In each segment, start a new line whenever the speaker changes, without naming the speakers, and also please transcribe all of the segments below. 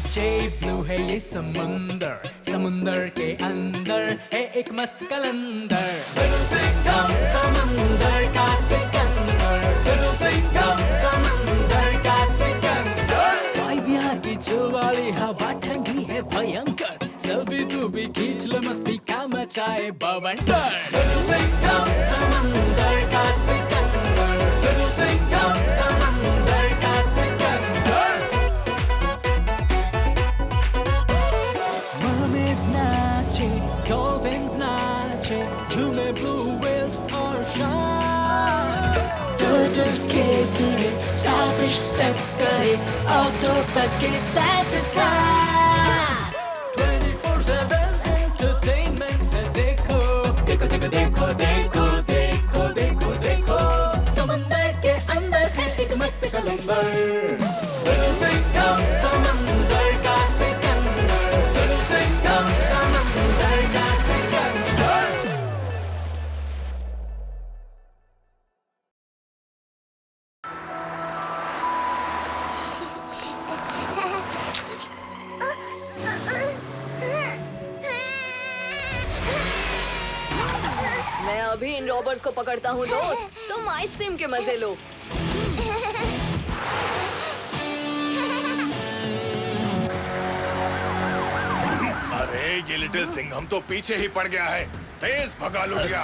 नीचे ब्लू है ये समुंदर, समुंदर के अंदर है एक मस्त कलंदर। लिटिल सिंघम समुंदर का सिकंदर, लिटिल सिंघम समुंदर का सिकंदर। वाइब यहाँ की चिल वाली हवा ठंडी है भयंकर, सेल्फी तू भी खींच ले मस्ती का मचाए बवंडर। लिटिल सिंघम समुंदर का सिकंदर, लिटिल सिंघम समुंदर का सिकंदर। Mermaids नाचे, dolphins नाचे, झूमे blue whales और shark। Turtles के गिरे, starfish steps करे, octopus के side से side। 24/7 entertainment है देखो, देखो देखो देखो देखो देखो देखो देखो। समंदर के अंदर है एक मस्त कलंदर। लिटिल सिंघम समंदर का सिकंदर, लिटिल सिंघम समंदर का सिकंदर।
मैं अभी इन रॉबर्स को पकड़ता हूँ दोस्त, तुम आइसक्रीम के मजे लो।
अरे ये लिटिल सिंघम तो पीछे ही पड़ गया है, तेज भगा लुटिया।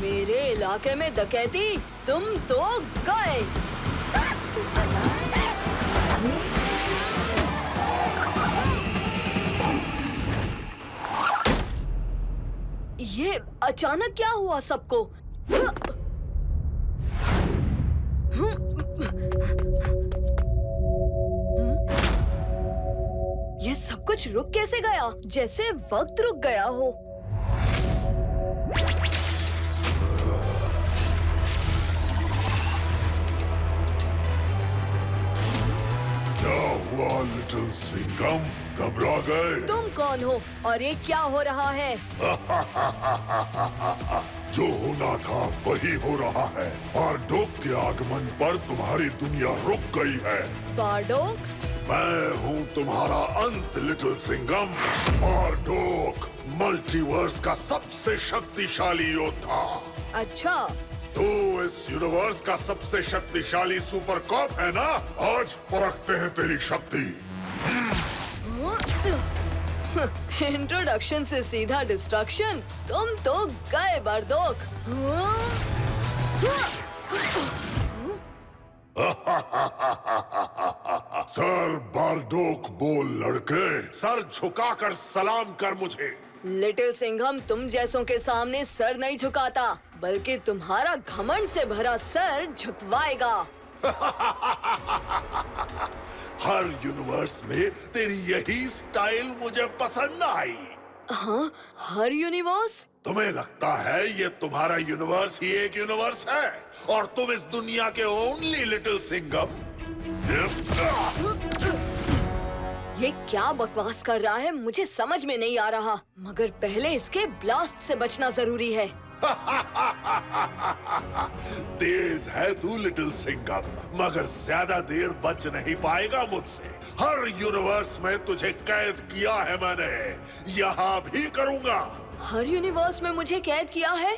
मेरे इलाके में डकैती, तुम तो गए। ये अचानक क्या हुआ सबको? ये सब कुछ रुक कैसे गया? जैसे वक्त रुक गया हो।
क्या हुआ लिटिल सिंघम, घबरा गए?
तुम कौन हो और ये क्या हो रहा है?
जो होना था वही हो रहा है। बारडोक के आगमन पर तुम्हारी दुनिया रुक गई है।
बारडोक?
मैं हूँ तुम्हारा अंत लिटिल सिंघम। बारडोक मल्टीवर्स का सबसे शक्तिशाली योद्धा।
अच्छा,
तू इस यूनिवर्स का सबसे शक्तिशाली सुपर कॉप है ना? आज परखते हैं तेरी शक्ति।
इंट्रोडक्शन से सीधा डिस्ट्रक्शन। तुम तो गए बारडोक।
सर बारडोक बोल लड़के, सर झुकाकर सलाम कर मुझे।
लिटिल सिंघम तुम जैसों के सामने सर नहीं झुकाता, बल्कि तुम्हारा घमंड से भरा सर झुकवाएगा।
हर यूनिवर्स में तेरी यही स्टाइल मुझे पसंद आई।
हाँ, हर यूनिवर्स?
तुम्हें लगता है ये तुम्हारा यूनिवर्स ही एक यूनिवर्स है और तुम इस दुनिया के ओनली लिटिल सिंघम?
ये क्या बकवास कर रहा है, मुझे समझ में नहीं आ रहा। मगर पहले इसके ब्लास्ट से बचना जरूरी है।
तेज है तू लिटिल सिंघम, मगर ज्यादा देर बच नहीं पाएगा मुझसे। हर यूनिवर्स में तुझे कैद किया है मैंने, यहाँ भी करूँगा।
हर यूनिवर्स में मुझे कैद किया है?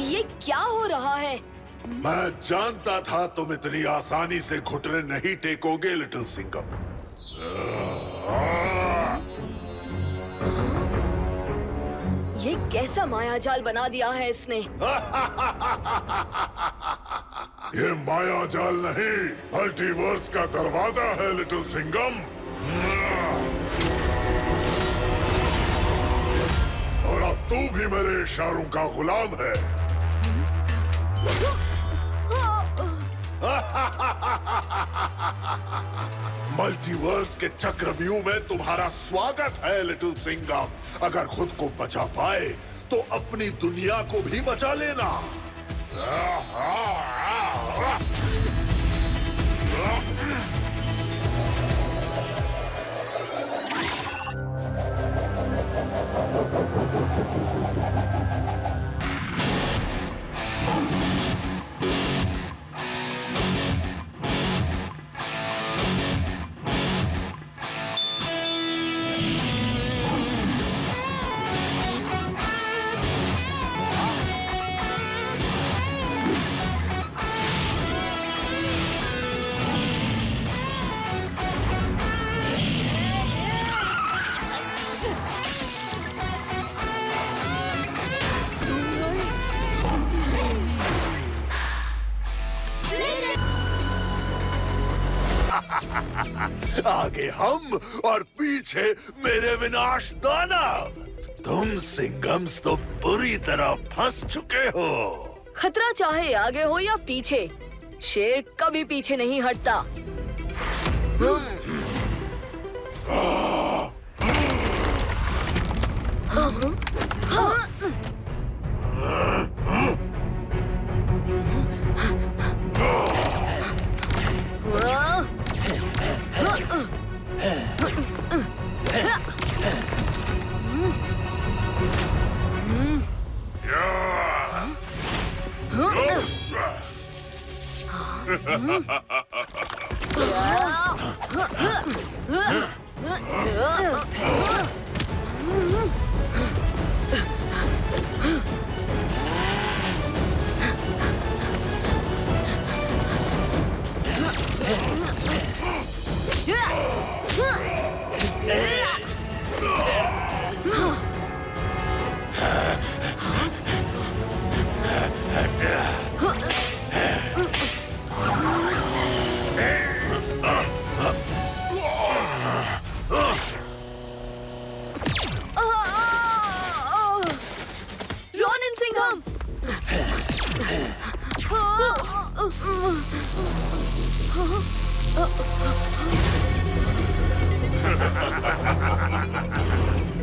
ये क्या हो रहा है?
मैं जानता था तुम इतनी आसानी से घुटने नहीं टेकोगे लिटिल सिंघम।
ये कैसा मायाजाल बना दिया है इसने?
ये मायाजाल नहीं, मल्टीवर्स का दरवाजा है लिटिल सिंघम। और अब तू भी मेरे इशारों का गुलाम है। मल्टीवर्स के चक्रव्यूह में तुम्हारा स्वागत है लिटिल सिंघम। अगर खुद को बचा पाए तो अपनी दुनिया को भी बचा लेना। आगे हम और पीछे मेरे विनाश दानव। तुम सिंघम्स तो बुरी तरह फंस चुके हो।
खतरा चाहे आगे हो या पीछे, शेर कभी पीछे नहीं हटता। रोनिन सिंघम!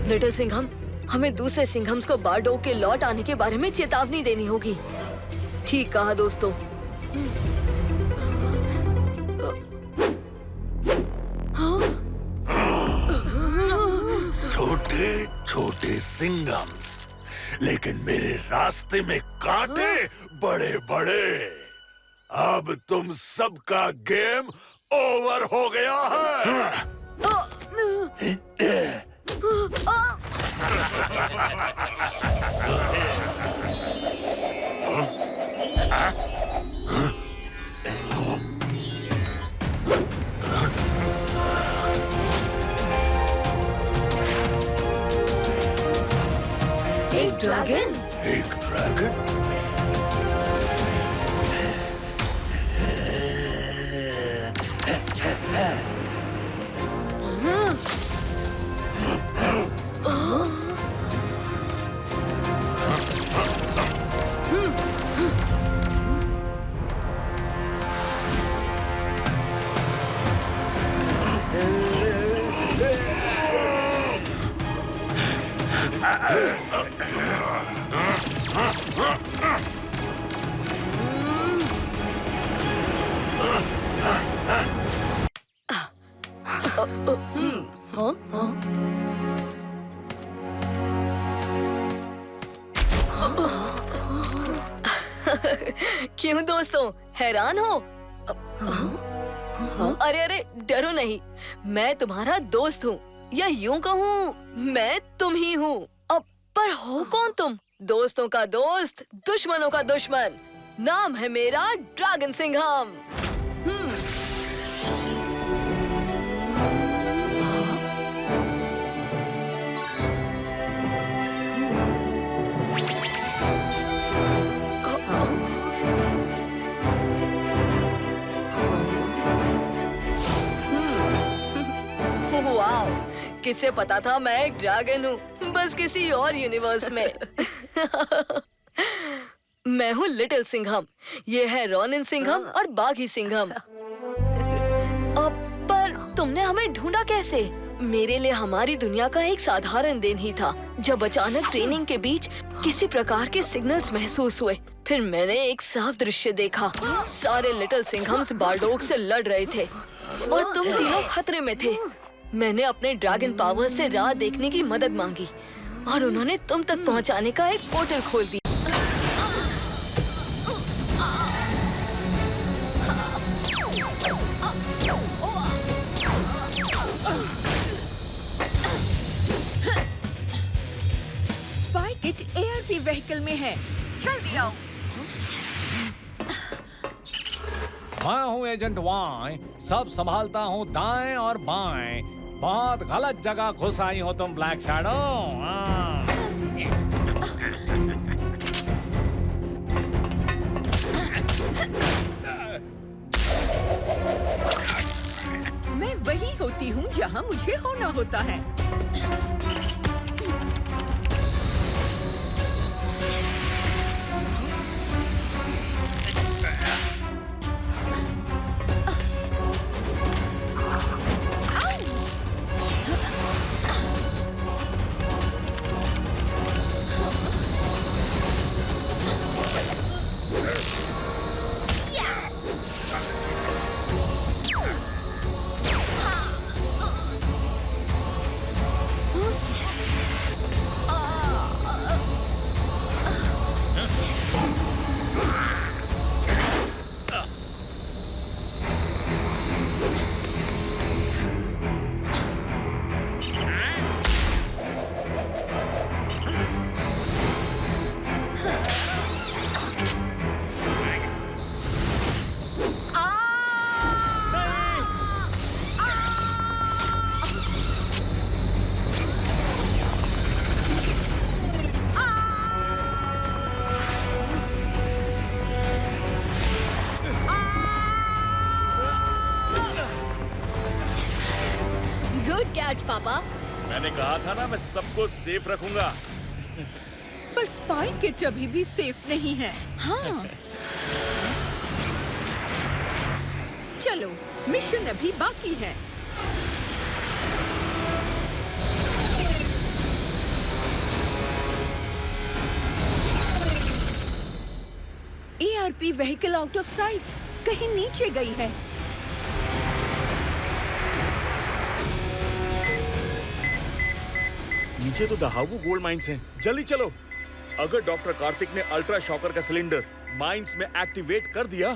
लिटिल सिंघम, हमें दूसरे सिंघम्स को बारडोग के लौट आने के बारे में चेतावनी देनी होगी। ठीक कहा दोस्तों।
छोटे छोटे सिंघम्स, लेकिन मेरे रास्ते में कांटे बड़े बड़े। अब तुम सबका गेम ओवर हो गया है।
एक ड्रैगन?
एक ड्रैगन?
क्यों दोस्तों, हैरान हो? अरे अरे, डरो नहीं, मैं तुम्हारा दोस्त हूँ, या यूं कहूँ मैं तुम ही हूँ। अब पर हो कौन तुम? दोस्तों का दोस्त, दुश्मनों का दुश्मन। नाम है मेरा ड्रैगन सिंघम। वाओ, किसे पता था मैं एक ड्रैगन हूँ, बस किसी और यूनिवर्स में। मैं हूँ लिटिल सिंघम, ये है रोनिन सिंघम और बागी सिंघम। अब पर तुमने हमें ढूंढा कैसे? मेरे लिए हमारी दुनिया का एक साधारण दिन ही था, जब अचानक ट्रेनिंग के बीच किसी प्रकार के सिग्नल्स महसूस हुए। फिर मैंने एक साफ दृश्य देखा। सारे लिटिल सिंघम्स बारडोग से लड़ रहे थे और तुम तीनों खतरे में थे। मैंने अपने ड्रैगन पावर से राह देखने की मदद मांगी और उन्होंने तुम तक पहुंचाने का एक पोर्टल खोल दिया।
स्पाई किट ARP व्हीकल में है, जल्दी आओ।
मैं हूँ एजेंट वाई, सब संभालता हूँ दाएं और बाएं। बहुत गलत जगह घुस आई हो तुम ब्लैक शैडो।
होती हूँ जहाँ मुझे होना होता है।
गुड कैच पापा।
मैंने कहा था ना मैं सबको सेफ रखूंगा।
पर स्पाइक किट अभी भी सेफ नहीं है। हाँ। चलो, मिशन अभी बाकी है। ARP vehicle out of site, कहीं नीचे गई है।
नीचे तो दहावू गोल्ड माइंस हैं। जल्दी चलो। अगर डॉक्टर कार्तिक ने अल्ट्रा शॉकर का सिलेंडर माइंस में एक्टिवेट कर दिया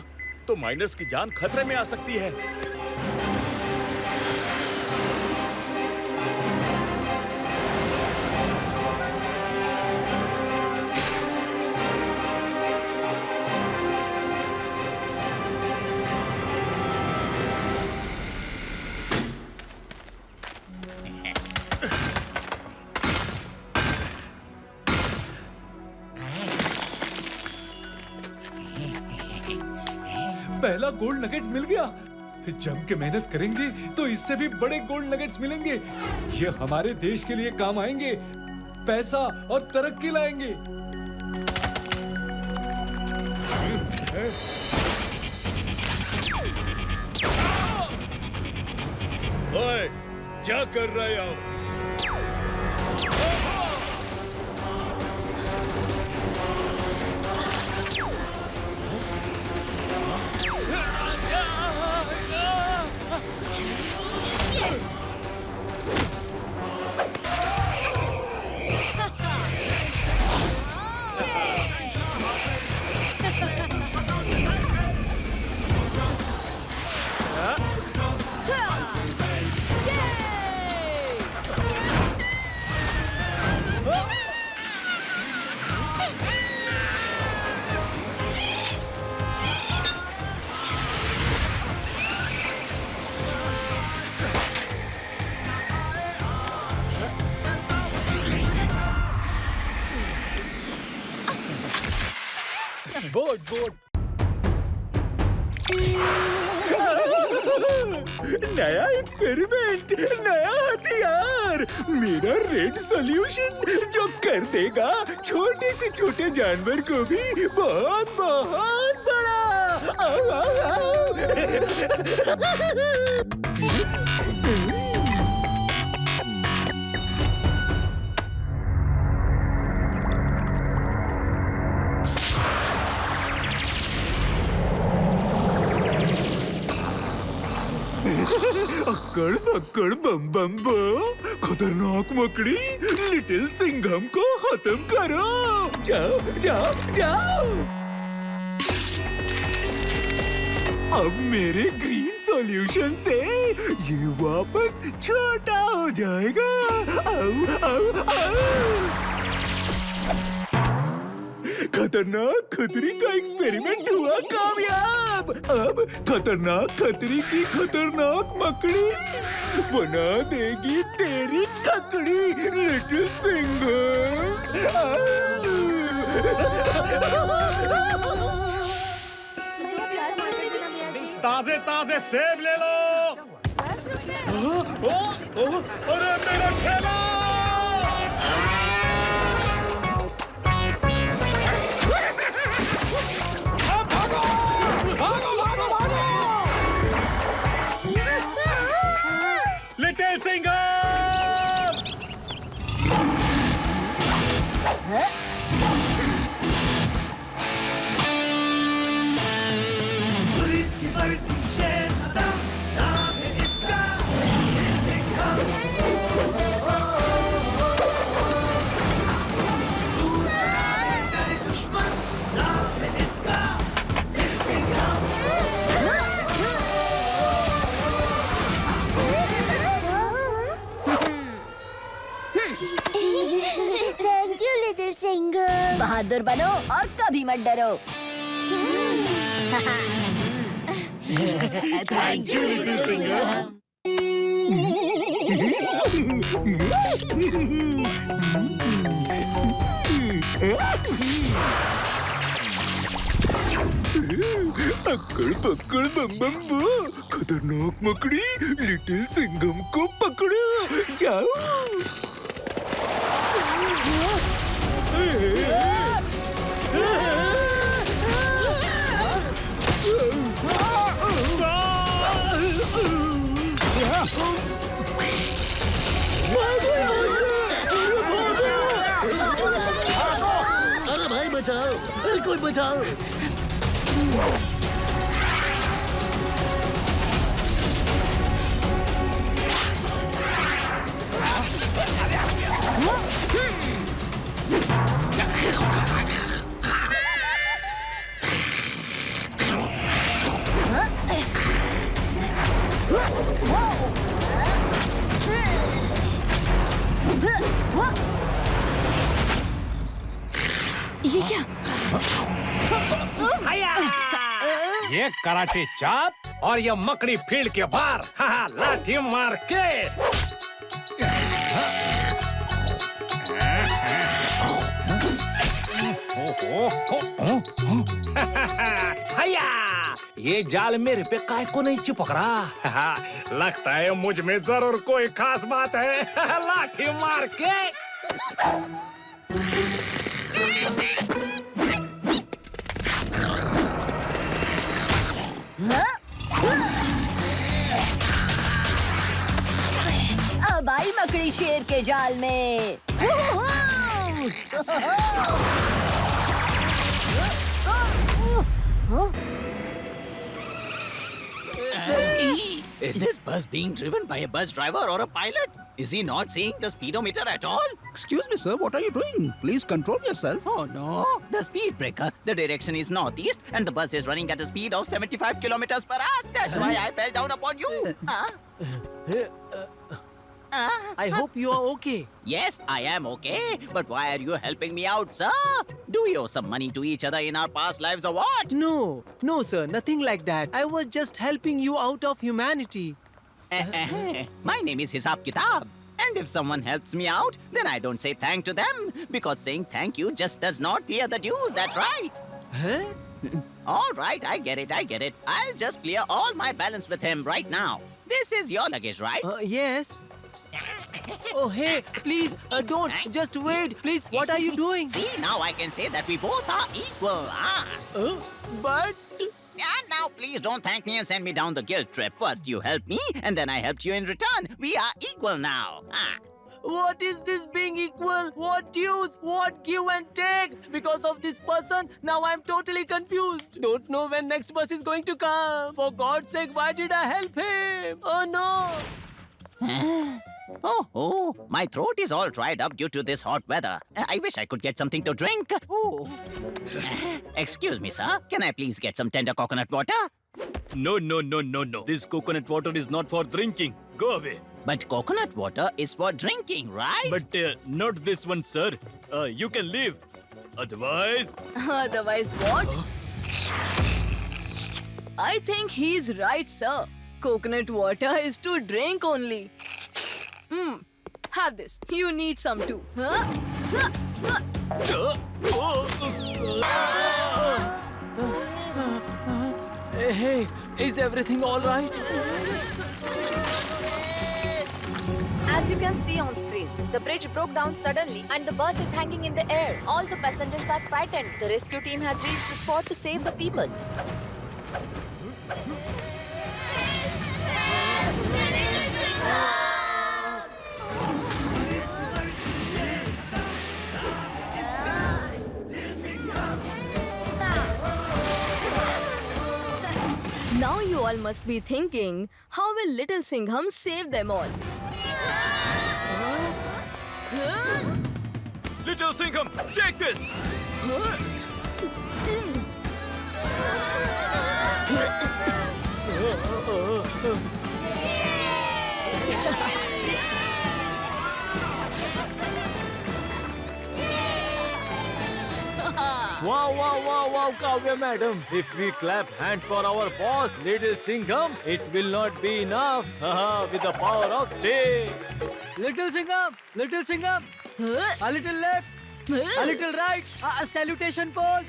तो माइनस की जान खतरे में आ सकती है।
पहला गोल्ड नगेट मिल गया। जम के मेहनत करेंगे तो इससे भी बड़े गोल्ड नगेट्स मिलेंगे। ये हमारे देश के लिए काम आएंगे, पैसा और तरक्की लाएंगे।
ओए, क्या कर रहे हो?
Good good.
नया एक्सपेरिमेंट, नया हथियार, मेरा रेड सॉल्यूशन जो कर देगा छोटे से छोटे जानवर को भी बहुत बहुत बड़ा। आओ, आओ, आओ। अक्कड़ पक्कड़ बम बम बम, खतरनाक मकड़ी, लिटिल सिंघम को खत्म करो। जाओ जाओ जाओ। अब मेरे ग्रीन सॉल्यूशन से ये वापस छोटा हो जाएगा। आओ आओ आओ। खतरनाक खतरी का एक्सपेरिमेंट हुआ कामयाब। अब खतरनाक खतरी की खतरनाक मकड़ी बना देगी तेरी खकड़ी, लिटिल सिंघम।
ताजे ताजे सेब ले लो।
अरे मेरा ठेला! लिटिल सिंघम!
पुलिस की वर्दी शेर खत्म, नाम है इसका लिटिल सिंघम। दूर चलाए डरे दुश्मन, नाम है इसका little Singham.
Thank you little Singham. बहादुर बनो और कभी मत डरो।
Thank you little Singham.
अक्कड़ पक्कड़ बम बम बो, खतरनाक मकड़ी लिटिल सिंघम को पकड़ो। जाओ।
अरे भाई बचाओ, अरे कोई बचाओ।
ये क्या?
ये कराटे चाप और ये मकड़ी फील्ड के बाहर, हाँ लाठी मार के। हया, ये जाल मेरे पे काय को नहीं चिपक रहा। लगता है मुझ में जरूर कोई खास बात है। लाठी मार के।
अब आई मकड़ी शेर के जाल में।
Is this bus being driven by a bus driver or a pilot? Is he not seeing the speedometer at all?
Excuse me, sir, what are you doing? Please control yourself.
Oh no! The speed breaker. The direction is northeast and the bus is running at a speed of 75 kilometers per hour. That's why I fell down upon you.
I hope you are okay.
Yes, I am okay. But why are you helping me out, sir? Do we owe some money to each other in our past lives or what?
No, sir, nothing like that. I was just helping you out of humanity.
My name is Hisab Kitab. And if someone helps me out, then I don't say thank to them. Because saying thank you just does not clear the dues, that's right.
Huh?
All right, I get it. I'll just clear all my balance with him right now. This is your luggage, right?
Yes. Oh, hey, please, don't. Just wait. Please, what are you doing?
See, now I can say that we both are equal.
But...
And now please don't thank me and send me down the guilt trip. First you helped me, and then I helped you in return. We are equal now.
What is this being equal? What dues? What give and take? Because of this person, now I'm totally confused. Don't know when next bus is going to come. For God's sake, why did I help him? Oh no!
Oh, my throat is all dried up due to this hot weather. I wish I could get something to drink. Oh. Excuse me, sir. Can I please get some tender coconut water?
No. This coconut water is not for drinking. Go away.
But coconut water is for drinking, right?
But not this one, sir. You can leave. Otherwise...
Otherwise what? I think he's right, sir. Coconut water is to drink only. Have this. You need some too.
Hey, is everything all right?
As you can see on screen, the bridge broke down suddenly and the bus is hanging in the air. All the passengers are frightened. The rescue team has reached the spot to save the people.
Now you all must be thinking, how will Little Singham save them all?
Little Singham, check this! Wow, wow, wow, wow, Kavya madam. If we clap hands for our boss, Little Singham, it will not be enough. With the power of stage.
Little Singham, a little left, a little right, a salutation pose.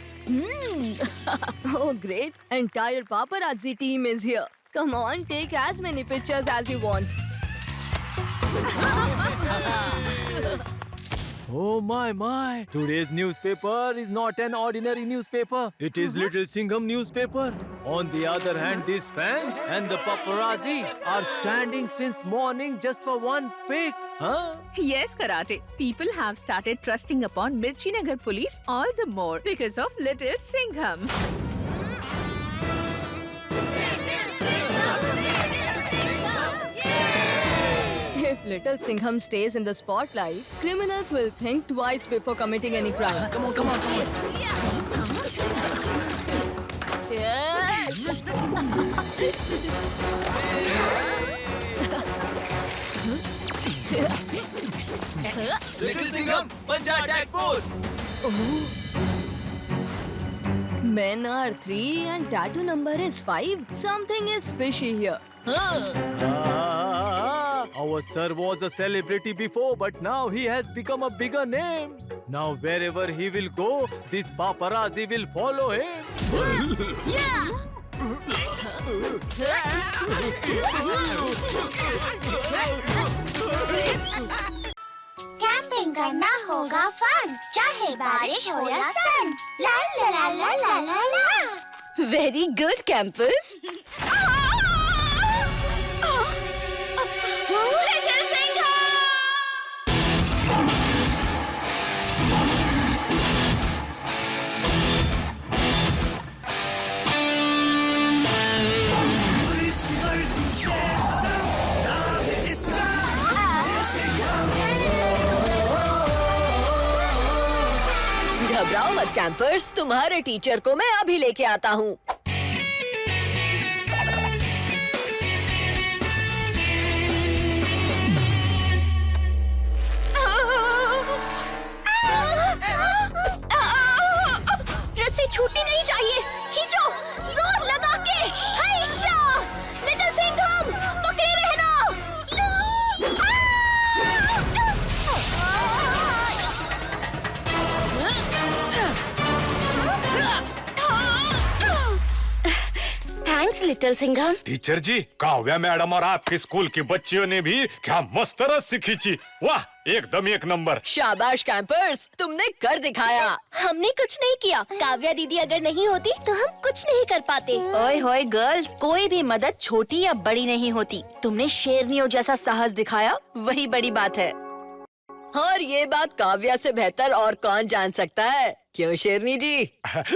Oh, great. Entire paparazzi team is here. Come on, take as many pictures as you want.
Oh my. Today's newspaper is not an ordinary newspaper. It is Little Singham newspaper. On the other hand, these fans and the paparazzi are standing since morning just for one pic. Huh?
Yes, Karate. People have started trusting upon Mirchi Nagar police all the more because of Little Singham.
If Little Singham stays in the spotlight, criminals will think twice before committing any crime.
Come on.
Little Singham, Punja attack pose.
Men are 3 and tattoo number is 5. Something is fishy here.
Our sir was a celebrity before, but now he has become a bigger name. Now wherever he will go, this paparazzi will follow him.
Camping करना होगा fun, चाहे बारिश हो या सन। ला ला ला ला ला ला ला।
Very good, campus.
Little Singham!
घबराओ मत campers, तुम्हारे teacher को मैं अभी लेके आता हूँ।
रस्सी छूटनी नहीं चाहिए, खींचो, जोर लगा के, हाइशा! लिटिल सिंघम, पकड़े रहना! Thanks little Singham.
टीचर जी, काव्या मैडम और आपके स्कूल की बच्चियों ने भी क्या मस्त रस्सी खींची। वाह, एकदम एक नंबर।
शाबाश कैंपर्स, तुमने कर दिखाया।
हमने कुछ नहीं किया। काव्या दीदी अगर नहीं होती तो हम कुछ नहीं कर पाते।
ओए होए गर्ल्स, कोई भी मदद छोटी या बड़ी नहीं होती। तुमने शेरनियों जैसा साहस दिखाया, वही बड़ी बात है। और ये बात काव्या से बेहतर और कौन जान सकता है, क्यों शेरनी जी?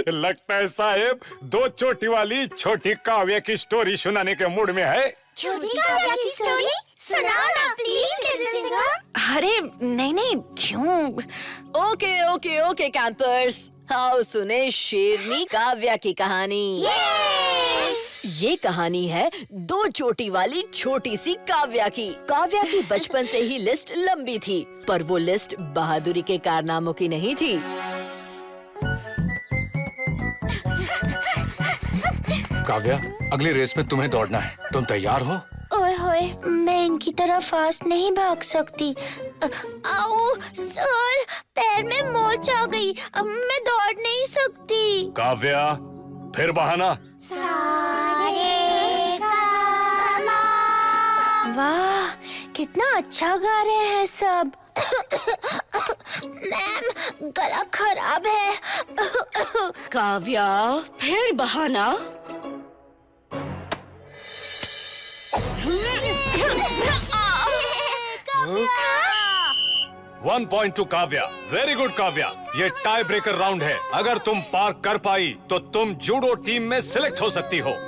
लगता है साहेब 2 चोटी वाली छोटी काव्या की स्टोरी सुनाने के मूड में है।
छोटी काव्या की स्टोरी सुनाओ ना प्लीज लिटिल सिंघम।
अरे नहीं, क्यों? ओके कैंपर्स, आओ सुने शेरनी काव्या की कहानी। ये कहानी है 2 चोटी वाली छोटी सी काव्या की। काव्या की बचपन से ही लिस्ट लंबी थी, पर वो लिस्ट बहादुरी के कारनामों की नहीं थी।
काव्या, अगली रेस में तुम्हें दौड़ना है, तुम तैयार हो?
ओए होए, मैं इनकी तरह फास्ट नहीं भाग सकती। आओ सर, पैर में मोच आ गई, अब मैं दौड़ नहीं सकती।
काव्या, फिर बहाना।
वाह, कितना अच्छा गा रहे हैं सब। मैम, गला खराब है।
काव्या, फिर बहाना।
1 point to Kavya. Very good Kavya. ये टाई ब्रेकर राउंड है। अगर तुम पार कर पाई तो तुम जूडो टीम में सिलेक्ट हो सकती हो।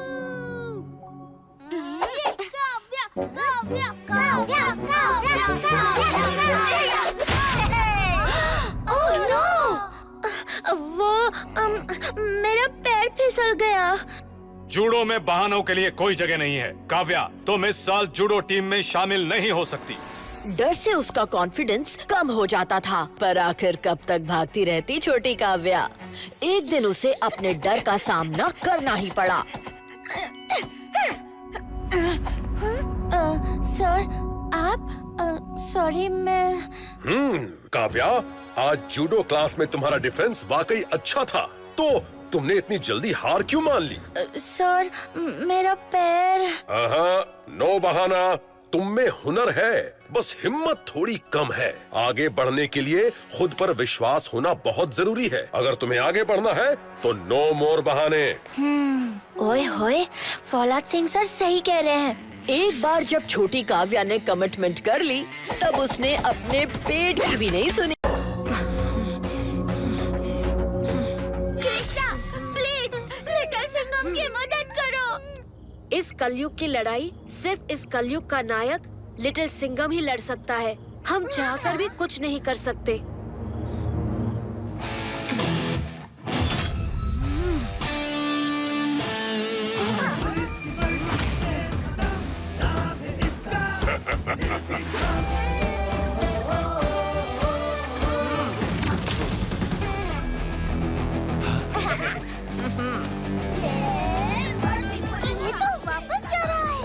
Oh no! वो मेरा पैर फिसल गया।
जूडो में बहानों के लिए कोई जगह नहीं है। काव्या, तुम इस साल जूडो टीम में शामिल नहीं हो सकती।
डर से उसका कॉन्फिडेंस कम हो जाता था, पर आखिर कब तक भागती रहती छोटी काव्या। एक दिन उसे अपने डर का सामना करना ही पड़ा।
सर, आप सॉरी, मैं
काव्या, आज जूडो क्लास में तुम्हारा डिफेंस वाकई अच्छा था। तो तुमने इतनी जल्दी हार क्यों मान ली?
सर, मेरा पैर।
नो बहाना। तुम में हुनर है, बस हिम्मत थोड़ी कम है। आगे बढ़ने के लिए खुद पर विश्वास होना बहुत जरूरी है। अगर तुम्हें आगे बढ़ना है तो नो मोर बहाने।
ओए होए, फौलाद सिंह सर सही कह रहे हैं।
एक बार जब छोटी काव्या ने कमिटमेंट कर ली, तब उसने अपने पेट की भी नहीं सुनी।
कृष्णा, प्लीज लिटिल सिंघम की मदद करो।
इस कलयुग की लड़ाई सिर्फ इस कलयुग का नायक लिटिल सिंघम ही लड़ सकता है। हम चाहकर भी कुछ नहीं कर सकते।
ये तो वापस जा रहा है।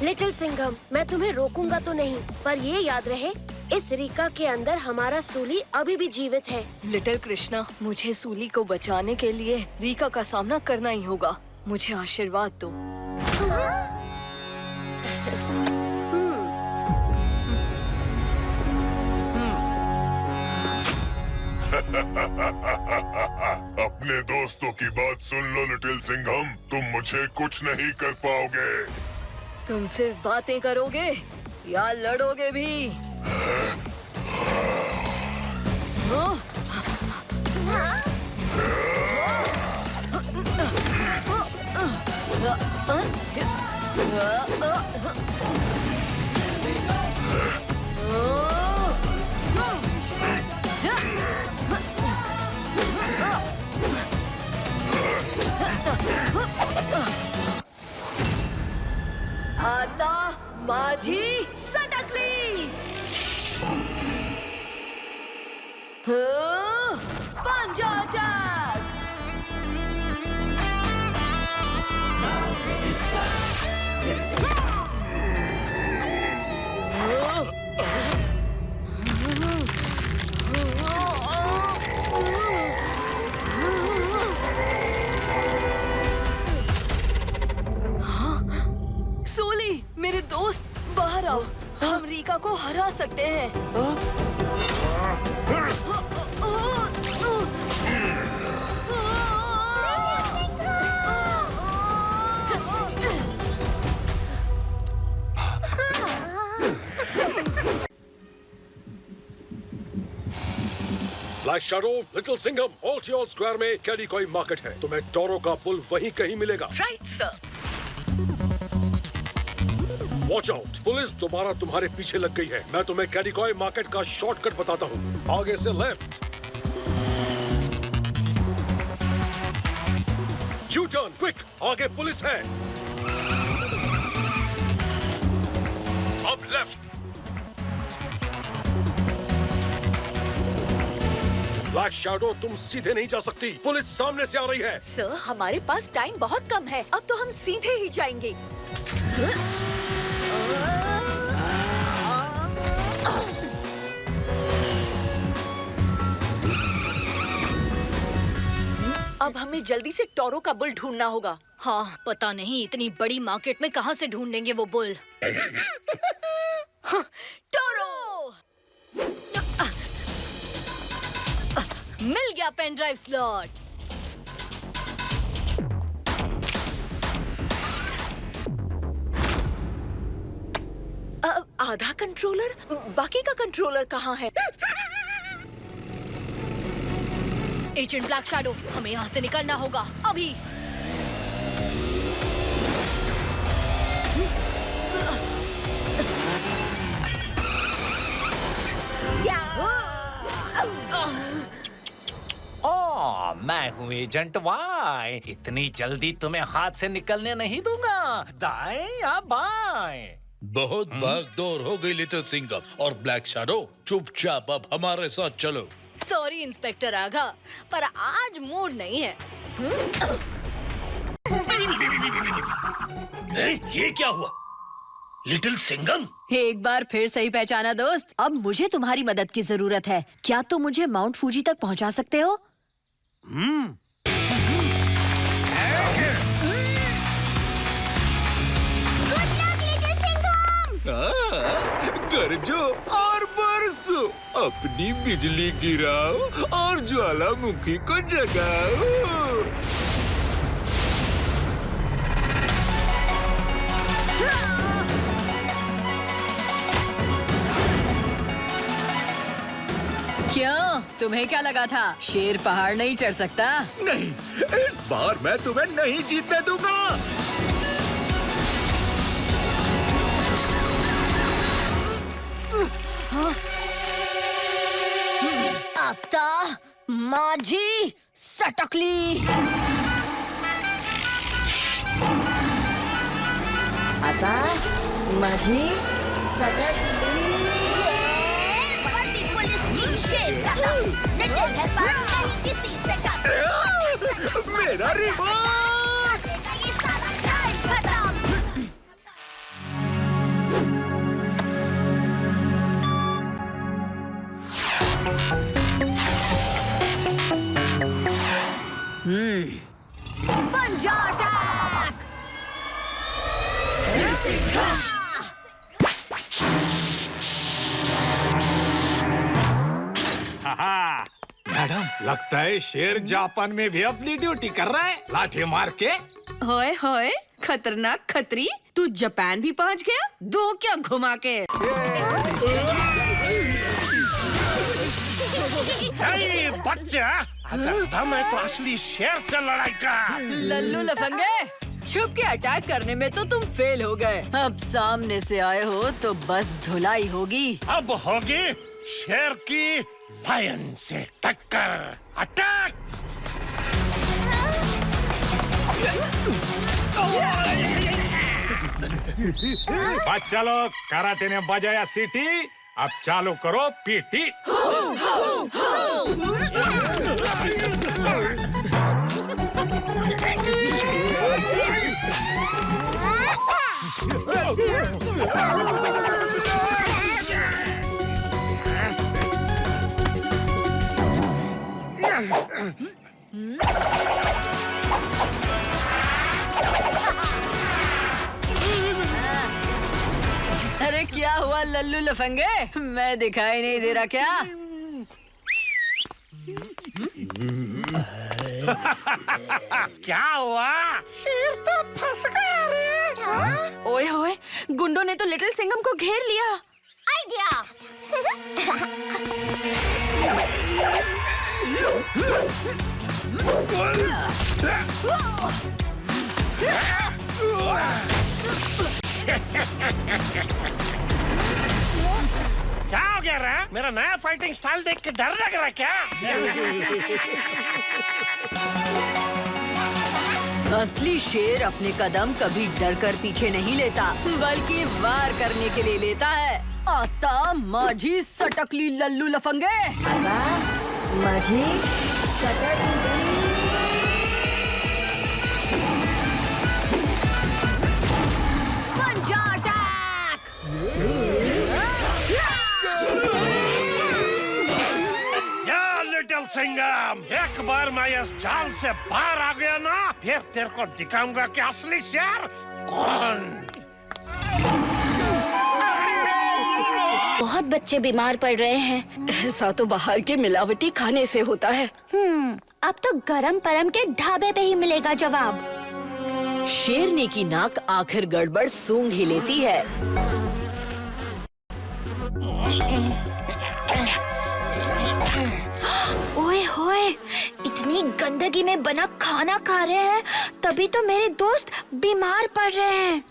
लिटिल सिंघम, मैं तुम्हें रोकूंगा तो नहीं, पर ये याद रहे, इस रीका के अंदर हमारा सूली अभी भी जीवित है।
लिटिल कृष्णा, मुझे सूली को बचाने के लिए रीका का सामना करना ही होगा। मुझे आशीर्वाद दो।
अपने दोस्तों की बात सुन लो लिटिल सिंघम, तुम मुझे कुछ नहीं कर पाओगे।
तुम सिर्फ बातें करोगे या लड़ोगे भी? आता माझी सटकली। पंजा अटॅक। सूली, मेरे दोस्त, बाहर आओ। हम रीका को हरा सकते हैं।
ब्लैक शैडो, लिटिल सिंघम, ऑल्टियोल स्क्वायर में कैडी कोई मार्केट है। तुम्हें टोरो का पुल वहीं कहीं मिलेगा।
Right sir.
Watch out, police दोबारा तुम्हारे पीछे लग गई है। मैं तुम्हें कैडिकॉय मार्केट का शॉर्टकट बताता हूँ। आगे से लेफ्ट, यू टर्न क्विक, आगे पुलिस है। लेफ्ट। ब्लैक शैडो, तुम सीधे नहीं जा सकती, पुलिस सामने से आ रही है।
सर, हमारे पास टाइम बहुत कम है, अब तो हम सीधे ही जाएंगे। अब हमें जल्दी से टोरो का बुल ढूंढना होगा।
हाँ, पता नहीं इतनी बड़ी मार्केट में कहाँ से ढूंढेंगे वो बुल।
टोरो!
मिल गया पेन ड्राइव स्लॉट।
आधा कंट्रोलर, बाकी का कंट्रोलर कहाँ है?
एजेंट ब्लैक शैडो, हमें यहाँ से निकलना होगा अभी।
मैं हूँ एजेंट वाई। इतनी जल्दी तुम्हें हाथ से निकलने नहीं दूंगा। दाएं या बाएं?
बहुत भागदौड़ हो गई लिटिल सिंघम और ब्लैक शैडो, चुपचाप अब हमारे साथ चलो।
सॉरी इंस्पेक्टर आगा, पर आज मूड नहीं है।
ये क्या हुआ? लिटिल सिंघम?
एक बार फिर सही पहचाना दोस्त। अब मुझे तुम्हारी मदद की जरूरत है। क्या तुम मुझे माउंट फूजी तक पहुंचा सकते हो?
गरजो और बरसो, अपनी बिजली गिराओ और ज्वालामुखी को जगाओ।
क्यों? तुम्हें क्या लगा था शेर पहाड़ नहीं चढ़ सकता?
नहीं, इस बार मैं तुम्हें नहीं जीतने दूंगा।
आता माझी सटकली। आता माझी सटकली।
लिटिल है पर नहीं किसी से कम।
मेरा रिमोट!
ये सारा टाइम खत्म।
बन जा अटैक!
मैडम, लगता है शेर जापान में भी अपनी ड्यूटी कर रहा है, लाठी मार के।
होए होए, खतरनाक खतरी, तू जापान भी पहुंच गया? दो क्या घुमा के।
बच्चा, मैं तो असली शेर से लड़ाई का।
लल्लू लफंगे, छुप के अटैक करने में तो तुम फेल हो गए। अब सामने से आए हो तो बस धुलाई होगी।
अब होगी शेर की लायन से टक्कर। अटैक! बच्चा लोग, कराटे ने बजाया सीटी, अब चालू करो पीटी।
अरे क्या हुआ लल्लू लफंगे? मैं दिखाई नहीं दे रहा क्या?
क्या हुआ? शेर तो फंस गया रे।
ओए होए, गुंडों ने तो लिटिल सिंघम को घेर लिया।
आइडिया!
क्या हो गया रे? मेरा नया फाइटिंग स्टाइल देख के डर लग रहा है क्या?
असली शेर अपने कदम कभी डर कर पीछे नहीं लेता, बल्कि वार करने के लिए लेता है। आता माझी सटकली लल्लू लफंगे।
माझी सटकली
पंजा अटैक।
लिटिल सिंघम, एक बार मैं इस जाल से बाहर आ गया ना, फिर तेरे को दिखाऊंगा कि असली शेर कौन।
बहुत बच्चे बीमार पड़ रहे हैं।
ऐसा तो बाहर के मिलावटी खाने से होता है।
अब तो गरम परम के ढाबे पे ही मिलेगा जवाब।
शेरनी की नाक आखिर गड़बड़ सूंघ ही लेती है।
ओए होए, इतनी गंदगी में बना खाना खा रहे हैं, तभी तो मेरे दोस्त बीमार पड़ रहे हैं।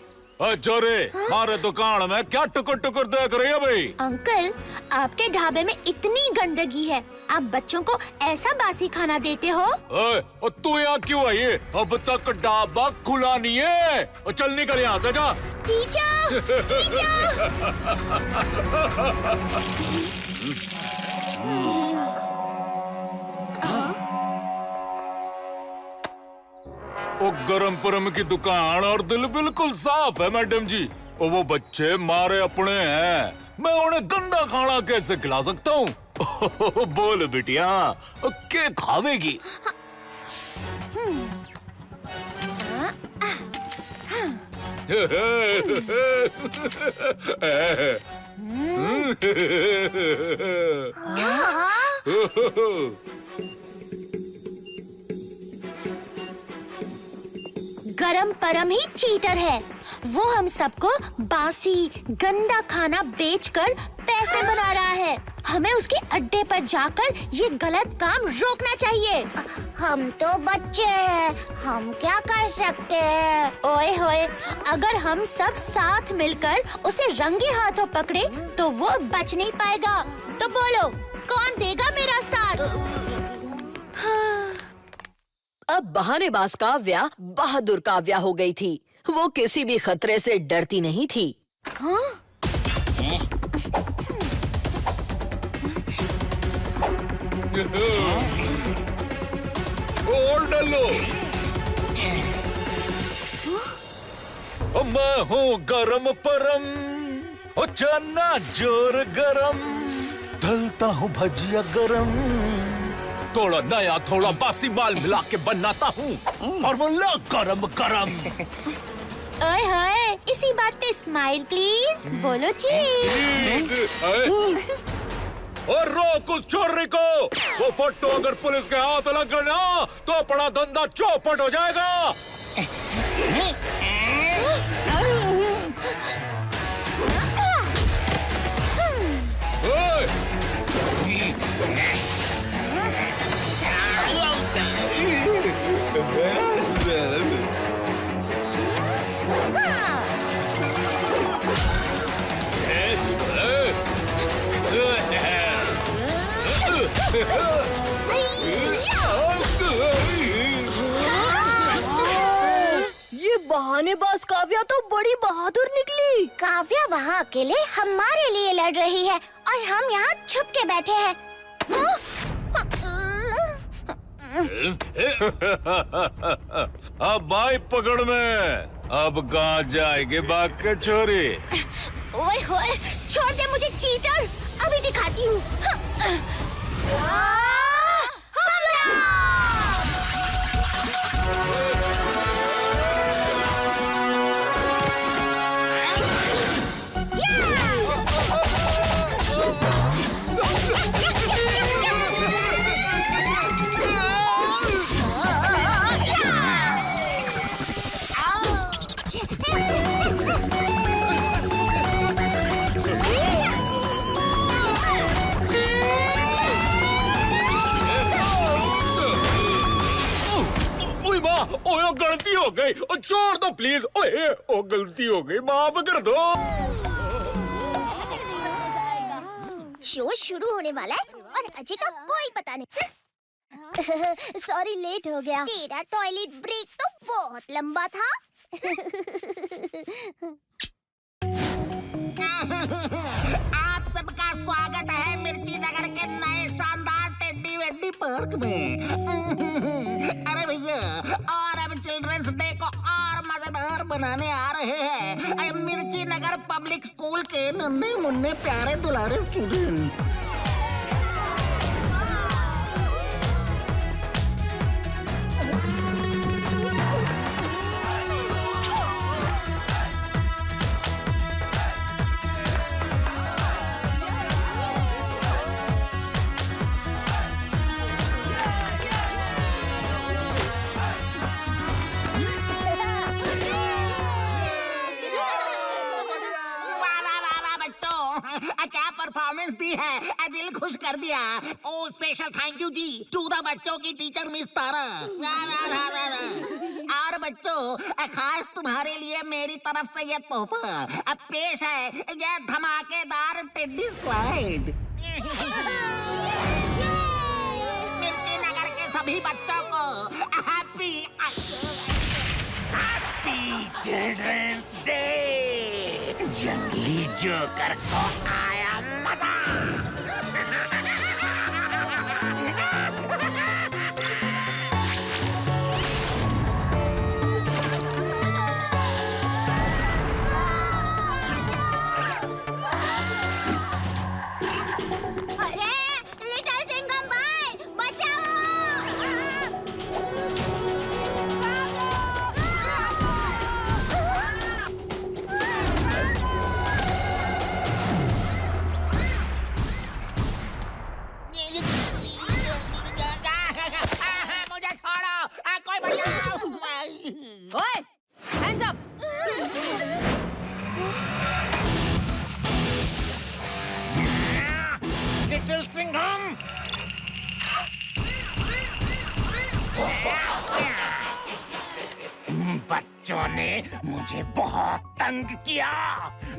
जोरे, हमारे दुकान में क्या टुकुर टुकुर देख रही है भाई?
अंकल, आपके ढाबे में इतनी गंदगी है, आप बच्चों को ऐसा बासी खाना देते हो?
और तू यहाँ क्यों आई है? अब तक ढाबा खुला नहीं है। और चल निकल यहाँ से, जा।
Teacher, teacher.
ओ गरम परम की दुकान और दिल बिल्कुल साफ है मैडम जी। और वो बच्चे मारे अपने हैं, मैं उन्हें गंदा खाना कैसे खिला सकता हूँ? बोल बिटिया, क्या खावेगी?
गरम परम ही चीटर है। वो हम सबको बासी गंदा खाना बेचकर पैसे बना रहा है। हमें उसके अड्डे पर जाकर ये गलत काम रोकना चाहिए। हम तो बच्चे हैं, हम क्या कर सकते हैं? ओए होए, अगर हम सब साथ मिलकर उसे रंगे हाथों पकड़े तो वो बच नहीं पाएगा। तो बोलो, कौन देगा मेरा साथ?
अब बहानेबाज काव्या बहादुर काव्या हो गई थी। वो किसी भी खतरे से डरती नहीं थी।
और डालो। मैं हूँ गरम परम, और चना जोर गरम, तलता हूँ भजिया गरम, थोड़ा नया थोड़ा बासी माल मिला के बनाता हूँ फॉर्मूला गरम गरम।
ओए होए, इसी बात पे स्माइल प्लीज। बोलो चीज।
और रोक उस चोरी को। वो फोटो अगर पुलिस के हाथ लग गया ना, तो अपना धंधा चौपट हो जाएगा।
ये बहानेबाज काव्या तो बड़ी बहादुर निकली।
काव्या वहाँ अकेले हमारे लिए लड़ रही है और हम यहाँ छुप के बैठे हैं।
अब भाई पकड़ में, अब कहाँ जाएगी भाग के छोरी?
ओए होए, छोड़ दे मुझे चीटर, अभी दिखाती हूँ।
ओए गलती हो गई, छोड़ दो प्लीज। ओए ओ गलती हो गई, माफ कर दो।
शो शुरू होने वाला है और अजय का कोई पता नहीं। सॉरी लेट हो गया। तेरा टॉयलेट ब्रेक तो बहुत लंबा था।
आप सबका स्वागत है मिर्ची नगर के नए शानदार टेडी वेडी पार्क में। अरे भैया, और अब चिल्ड्रंस डे को और मजेदार बनाने आ रहे हैं मिर्ची नगर पब्लिक स्कूल के नन्हे मुन्ने प्यारे दुलारे स्टूडेंट्स। क्या परफॉर्मेंस दी है, दिल खुश कर दिया। Oh special thank you ji to the बच्चों की टीचर मिस तारा। और बच्चों, खास तुम्हारे लिए मेरी तरफ से ये तोहफा अब पेश है, ये धमाकेदार टेडी स्लाइड। मिर्ची नगर के सभी बच्चों को हैप्पी चिल्ड्रंस डे। जंगली जोकर को आया मजा।
अरे लिटिल सिंघम भाई, बचाओ!
मुझे छोड़ो, कोई बचाओ!
ओए, hands up!
लिटिल सिंघम! बच्चों ने मुझे बहुत तंग किया,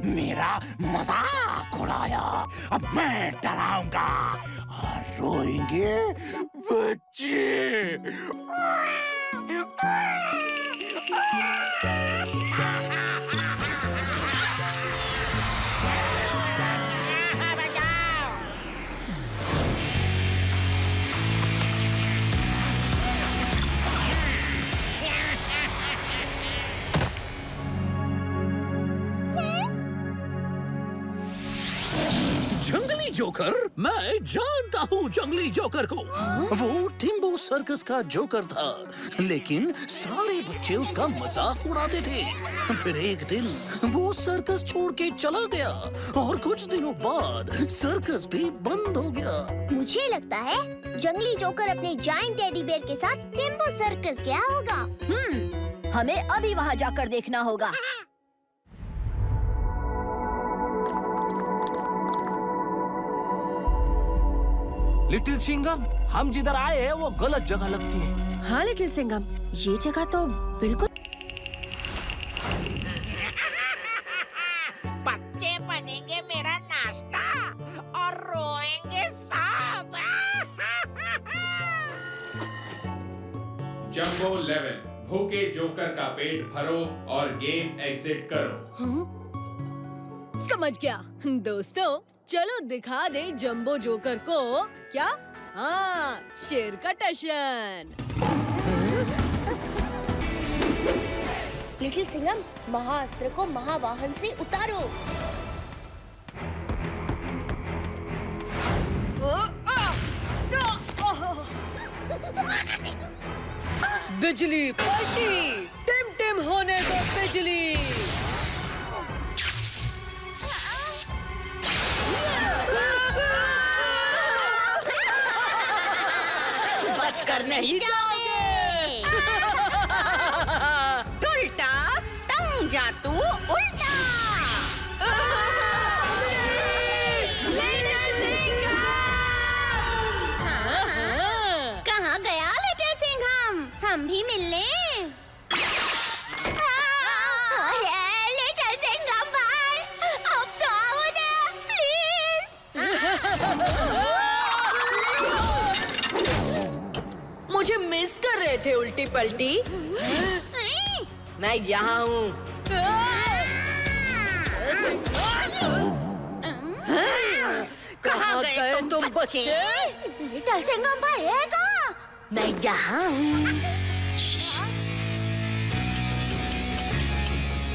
मेरा मजाक उड़ाया। अब मैं डराऊंगा और रोएंगे बच्चे।
जंगली जोकर? मैं जानता हूँ जंगली जोकर को। वो टिम्बो सर्कस का जोकर था, लेकिन सारे बच्चे उसका मजाक उड़ाते थे। फिर एक दिन वो सर्कस छोड़ के चला गया और कुछ दिनों बाद सर्कस भी बंद हो गया।
मुझे लगता है जंगली जोकर अपने जायंट टेडी बेयर के साथ टिम्बो सर्कस गया होगा।
हमें अभी वहाँ जाकर देखना होगा।
लिटिल सिंघम, हम जिधर आए हैं वो गलत जगह लगती है।
हाँ लिटिल सिंघम, ये जगह तो बिल्कुल।
बच्चे बनेंगे मेरा नाश्ता और रोएंगे सब।
जंबो लेवल, भूखे जोकर का पेट भरो और गेम एग्जिट करो।
समझ गया। दोस्तों, चलो दिखा दे जंबो जोकर को क्या? हाँ, शेर का टशन।
लिटिल सिंघम, महाअस्त्र को महावाहन से उतारो।
बिजली पार्टी, टिम टिम होने दो बिजली।
बचकर नहीं जाओगे। उल्टा टंग जा तू उल्टा।
कहाँ गया लिटिल सिंघम? हम भी मिल लें। लिटिल सिंघम भाई, अब तो आओ ना, प्लीज।
उल्टी पलटी। मैं यहाँ हूँ।
कहाँ गए तुम बच्चे? लिटिल सिंघम भाई है कहाँ?
मैं यहाँ हूँ।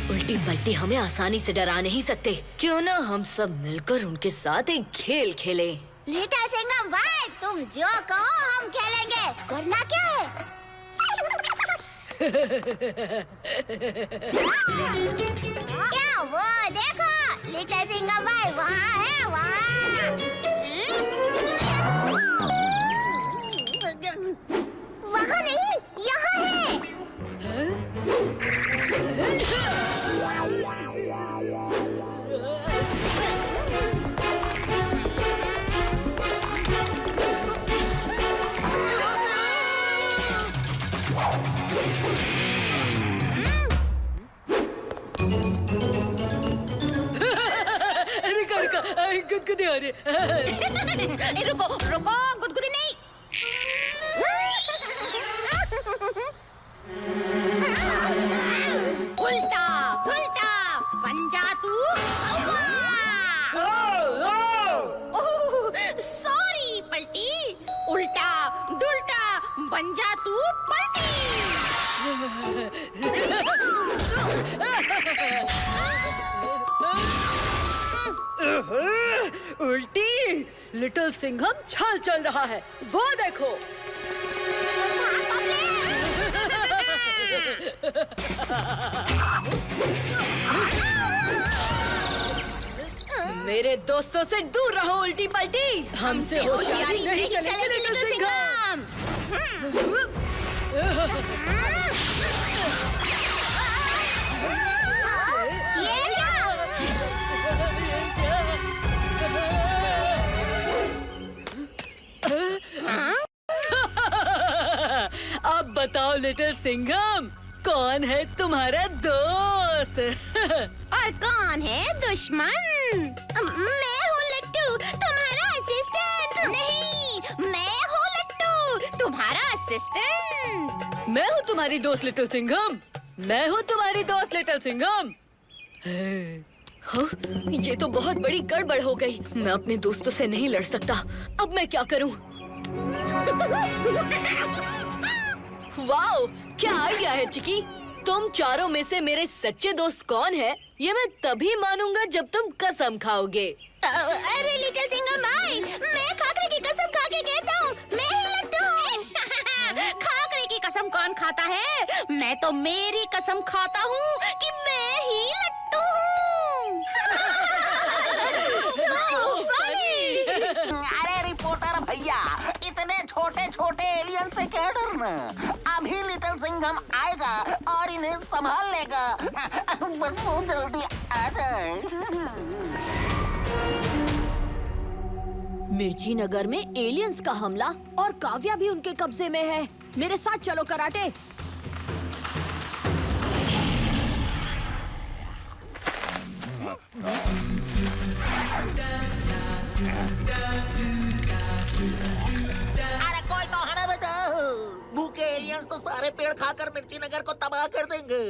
उल्टी पलटी हमें आसानी से डरा नहीं सकते। क्यों ना हम सब मिलकर उनके साथ एक खेल खेलें?
लिटिल सिंघम भाई, तुम जो कहो हम खेलेंगे। करना क्या है? क्या वो देखो, लिटिल सिंघम भाई वहाँ है, वहाँ। वहाँ नहीं, यहाँ है।
गुदगुदी हो रही है।
रुको रुको, गुदगुदी नहीं। उल्टा उल्टा बन जा तू। सॉरी पलटी। उल्टा दुल्टा बन जा तू पलटी।
उल्टी लिटिल सिंघम छल चल रहा है, वो देखो। मेरे दोस्तों से दूर रहो उल्टी पलटी। हमसे होशियारी नहीं चलेगी लिटिल सिंघम। अब बताओ लिटिल सिंघम, कौन है तुम्हारा दोस्त?
और कौन है दुश्मन? मैं हूँ लट्टू, तुम्हारा असिस्टेंट। नहीं, मैं हूँ लट्टू, तुम्हारा असिस्टेंट।
मैं हूँ तुम्हारी दोस्त लिटिल सिंघम। मैं हूँ तुम्हारी दोस्त लिटिल सिंघम। हाँ, ये तो बहुत बड़ी गड़बड़ हो गई। मैं अपने दोस्तों से नहीं लड़ सकता। अब मैं क्या करूँ? वाओ, क्या आइडिया है चिकी। तुम चारों में से मेरे सच्चे दोस्त कौन है, ये मैं तभी मानूंगा जब तुम कसम खाओगे।
अरे लिटिल सिंघम भाई, मैं खाकरे की कसम खा के कहता हूँ, मैं ही लट्टू हूँ। खाकरे की कसम कौन खाता है? मैं तो मेरी कसम खाता हूँ कि मैं ही लट्टू हूँ।
अरे रिपोर्टर भैया, इतने छोटे छोटे एलियन से क्या डरना? अभी लिटिल सिंघम आएगा और इन्हें संभाल लेगा। बस वो जल्दी आ जाए।
मिर्ची नगर में एलियंस का हमला और काव्या भी उनके कब्जे में है। मेरे साथ चलो कराटे।
अरे कोई तो हमें बचाओ। भूखे एलियंस तो सारे पेड़ खाकर मिर्ची नगर को तबाह कर देंगे।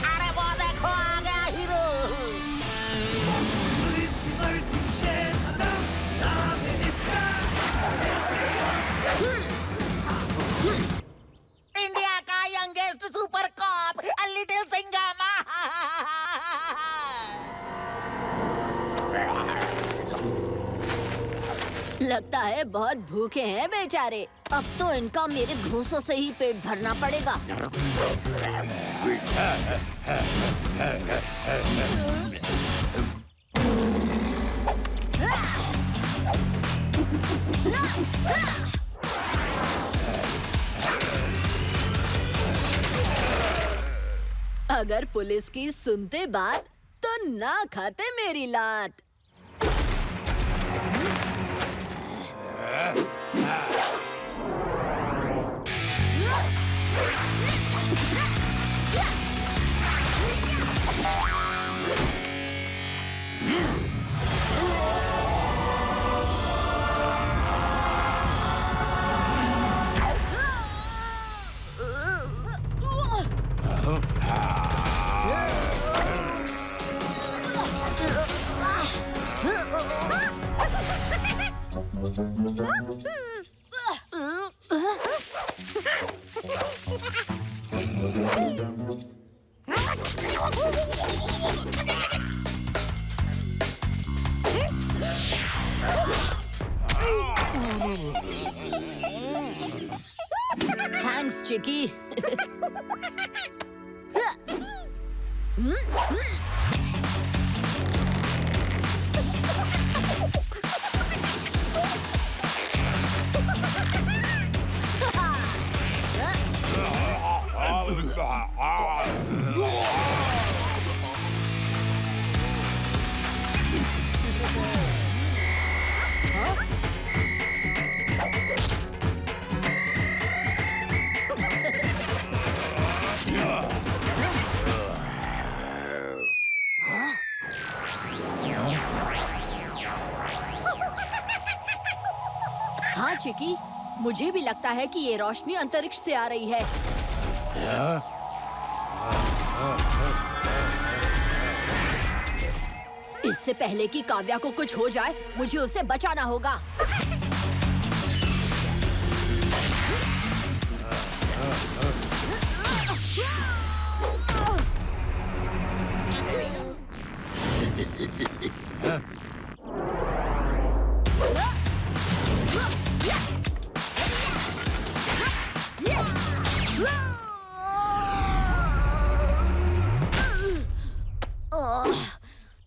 अरे वो देखो, आ गया हीरो। इंडिया का youngest super cop little Singham.
लगता है बहुत भूखे हैं बेचारे। अब तो इनका मेरे घूंसों से ही पेट भरना पड़ेगा। अगर पुलिस की सुनते बात तो ना खाते मेरी लात। थैंक्स चिकी। हाँ चिकी, मुझे भी लगता है कि ये रोशनी अंतरिक्ष से आ रही है। इससे पहले कि काव्या को कुछ हो जाए, मुझे उसे बचाना होगा।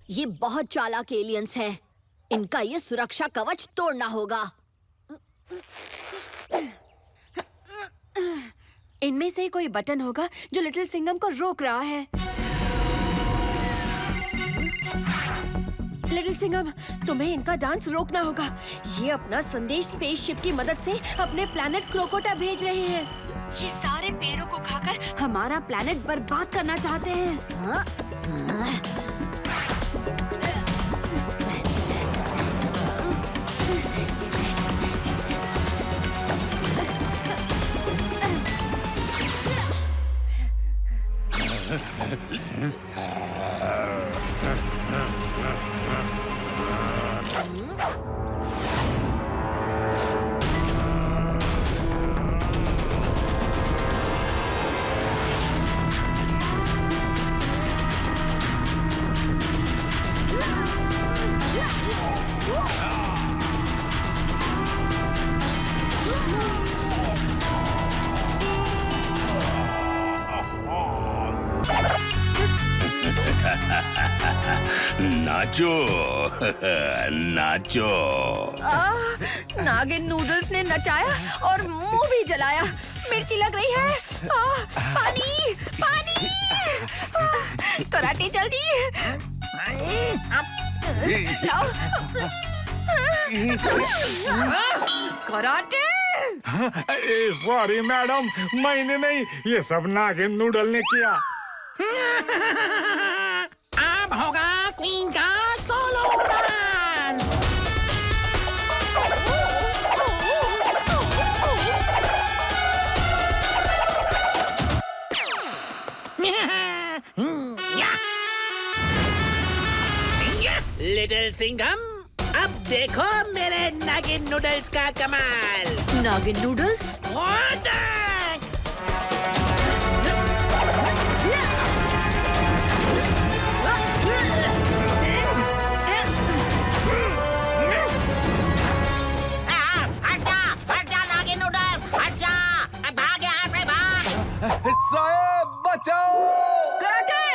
ये बहुत चालाक एलियंस हैं। इनका ये सुरक्षा कवच तोड़ना होगा।
इनमें से कोई बटन होगा जो लिटिल सिंघम को रोक रहा है। लिटिल सिंघम, तुम्हें इनका डांस रोकना होगा। ये अपना संदेश स्पेसशिप की मदद से अपने प्लैनेट क्रोकोटा भेज रहे हैं। ये सारे पेड़ों को खाकर हमारा प्लैनेट बर्बाद करना चाहते हैं। हाँ?
नाचो नाचो।
नागिन नूडल्स ने नचाया और मुंह भी जलाया। मिर्ची लग रही है। पानी पानी। कराटे जल्दी लाओ। कराटे।
सॉरी मैडम, मैंने नहीं, ये सब नागिन नूडल ने किया।
अब होगा क्वीन का सोलो डांस। लिटिल सिंघम, अब देखो मेरे नागिन नूडल्स का कमाल।
नागिन नूडल्स?
साहब बचाओ!
कराटे!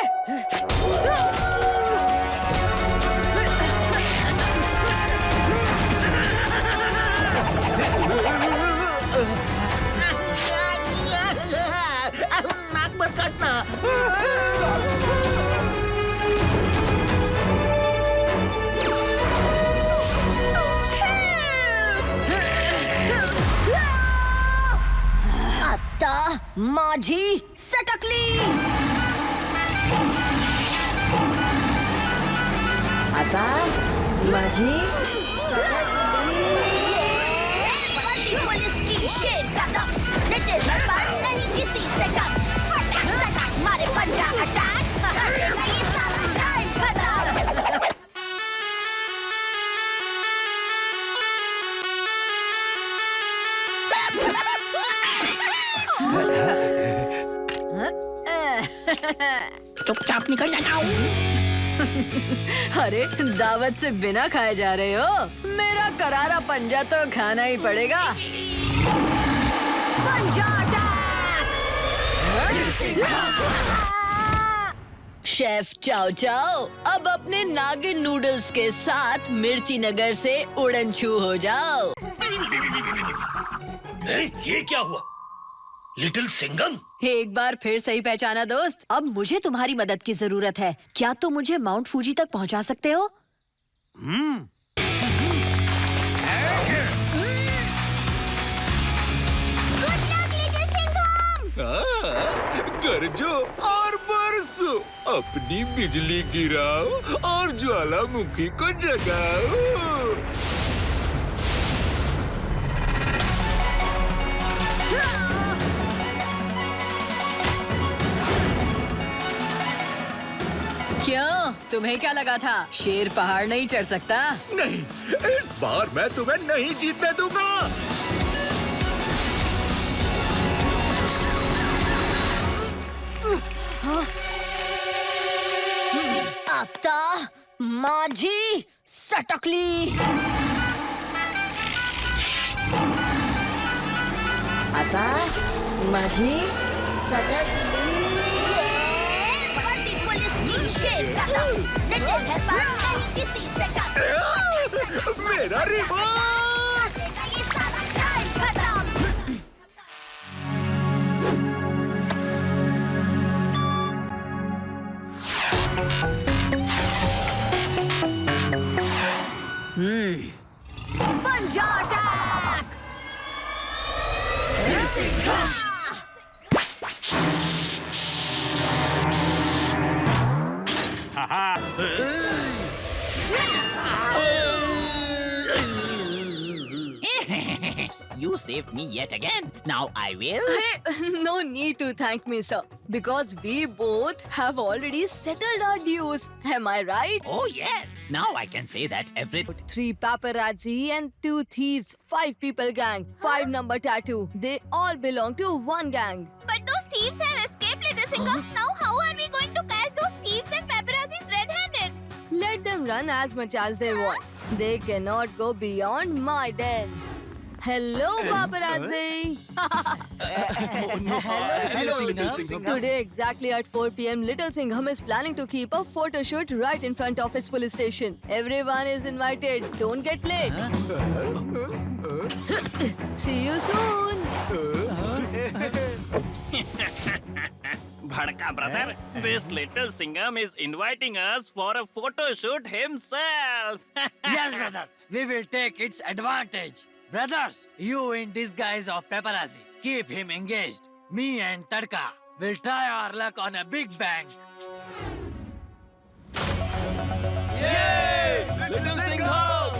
नाक मत काटना।
आता माझी सटकली। आता माझी सटकली।
पुलिस की शेर कदम, लिटिल बर्बाद नहीं किसी से कम। फटाक फटाक मारे
चुपचाप निकल जाओ।
अरे दावत से बिना खाए जा रहे हो? मेरा करारा पंजा तो खाना ही पड़ेगा। शेफ चाओ चाओ, अब अपने नागिन नूडल्स के साथ मिर्ची नगर से उड़न छू हो जाओ।
ये क्या हुआ? लिटिल सिंघम?
एक बार फिर सही पहचाना दोस्त। अब मुझे तुम्हारी मदद की जरूरत है। क्या तुम मुझे माउंट फूजी तक पहुंचा सकते हो?
गरजो और बरसो, अपनी बिजली गिराओ और ज्वालामुखी को जगाओ।
क्यों? तुम्हें क्या लगा था शेर पहाड़ नहीं चढ़ सकता?
नहीं, इस बार मैं तुम्हें नहीं जीतने दूंगा।
आता माझी सटकली।
आता माझी सटकली।
मेरा रिमोट!
पंजा attack!
You saved me yet again. Now I will.
Hey, no need to thank me, sir. Because we both have already settled our dues. Am I right?
Oh yes. Now I can say that every
3 paparazzi and 2 thieves, 5 people gang, 5 number tattoo. They all belong to one gang.
But those thieves have escaped, Little Singham. Now how are we going to catch those thieves and paparazzis red-handed?
Let them run as much as they want. They cannot go beyond my den. Hello, paparazzi.
Hello, Little Singham.
Today, exactly at 4 p.m., Little Singham is planning to keep a photo shoot right in front of his police station. Everyone is invited. Don't get late. See you soon.
Bhadka brother, this Little Singham is inviting us for a photo shoot himself.
Yes, brother. We will take its advantage. Brothers, you in disguise of paparazzi, keep him engaged. Me and Tadka will try our luck on a big bank.
Yay! Little Singham!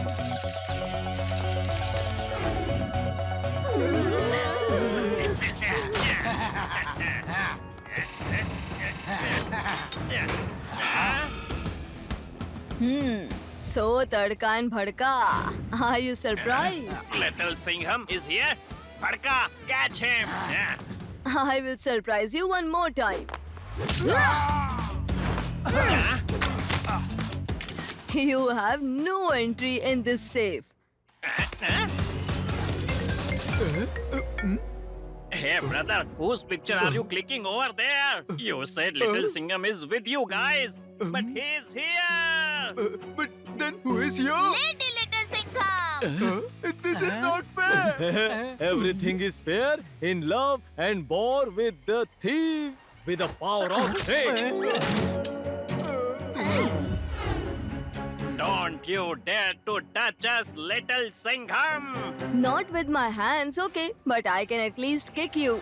So, Tadka and Bhadka, are you surprised?
Little Singham is here. Bhadka, catch him.
I will surprise you one more time. You have no entry in this safe.
Hey brother, whose picture are you clicking over there? You said Little Singham is with you guys, but he's here.
But then who is here?
Lady Little Singham!
This is not fair.
Everything is fair in love and war with the thieves with the power of snake.
Don't you dare to touch us, Little Singham!
Not with my hands, okay, but I can at least kick you.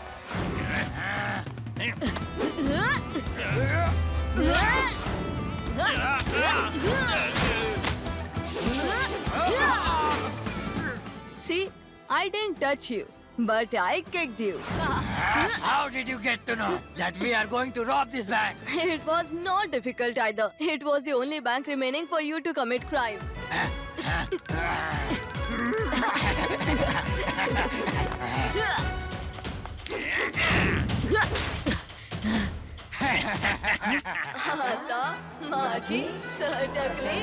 See, I didn't touch you, but I kicked you.
How did you get to know that we are going to rob this bank?
It was not difficult either. It was the only bank remaining for you to commit crime. आता माझी सटकली.